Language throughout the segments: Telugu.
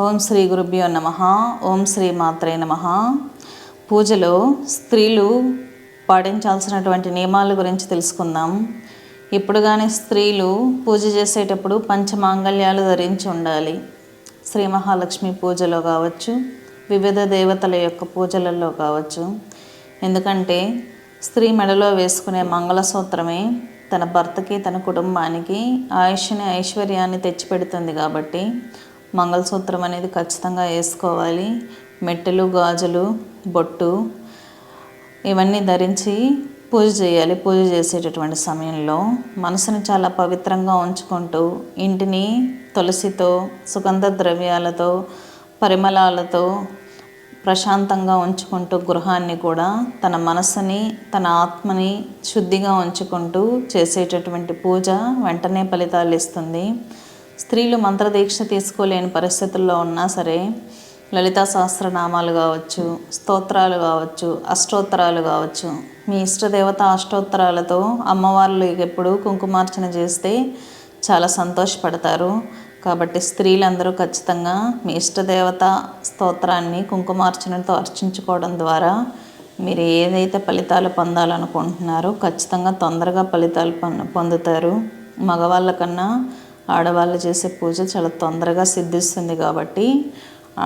ఓం శ్రీ గురుభ్యో నమః. ఓం శ్రీ మాత్రే నమః. పూజలో స్త్రీలు పాటించాల్సినటువంటి నియమాల గురించి తెలుసుకుందాం. ఇప్పుడు కానీ స్త్రీలు పూజ చేసేటప్పుడు పంచమాంగళ్యాలు ధరించి ఉండాలి. శ్రీ మహాలక్ష్మి పూజలో కావచ్చు, వివిధ దేవతల యొక్క పూజలలో కావచ్చు. ఎందుకంటే స్త్రీ మెడలో వేసుకునే మంగళసూత్రమే తన భర్తకి, తన కుటుంబానికి ఆయుష్ని, ఐశ్వర్యాన్ని తెచ్చిపెడుతుంది. కాబట్టి మంగళసూత్రం అనేది ఖచ్చితంగా వేసుకోవాలి. మెట్టెలు, గాజులు, బొట్టు ఇవన్నీ ధరించి పూజ చేయాలి. పూజ చేసేటటువంటి సమయంలో మనసును చాలా పవిత్రంగా ఉంచుకుంటూ ఇంటిని తులసితో, సుగంధ ద్రవ్యాలతో, పరిమళాలతో ప్రశాంతంగా ఉంచుకుంటూ గృహాన్ని కూడా తన మనసుని, తన ఆత్మని శుద్ధిగా ఉంచుకుంటూ చేసేటటువంటి పూజ వెంటనే ఫలితాలు ఇస్తుంది. స్త్రీలు మంత్రదీక్ష తీసుకోలేని పరిస్థితుల్లో ఉన్నా సరే లలితా సహస్రనామాలు కావచ్చు, స్తోత్రాలు కావచ్చు, అష్టోత్తరాలు కావచ్చు, మీ ఇష్టదేవత అష్టోత్తరాలతో అమ్మవార్లు ఎప్పుడు కుంకుమార్చన చేస్తే చాలా సంతోషపడతారు. కాబట్టి స్త్రీలందరూ ఖచ్చితంగా మీ ఇష్టదేవత స్తోత్రాన్ని కుంకుమార్చనతో అర్చించుకోవడం ద్వారా మీరు ఏదైతే ఫలితాలు పొందాలనుకుంటున్నారో ఖచ్చితంగా తొందరగా ఫలితాలు పొందుతారు. మగవాళ్ళ కన్నా ఆడవాళ్ళు చేసే పూజ చాలా తొందరగా సిద్ధిస్తుంది. కాబట్టి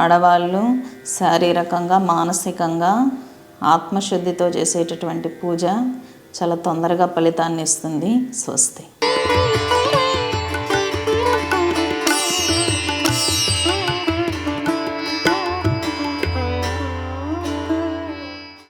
ఆడవాళ్ళు శారీరకంగా, మానసికంగా ఆత్మశుద్ధితో చేసేటటువంటి పూజ చాలా తొందరగా ఫలితాన్ని ఇస్తుంది. స్వస్తి.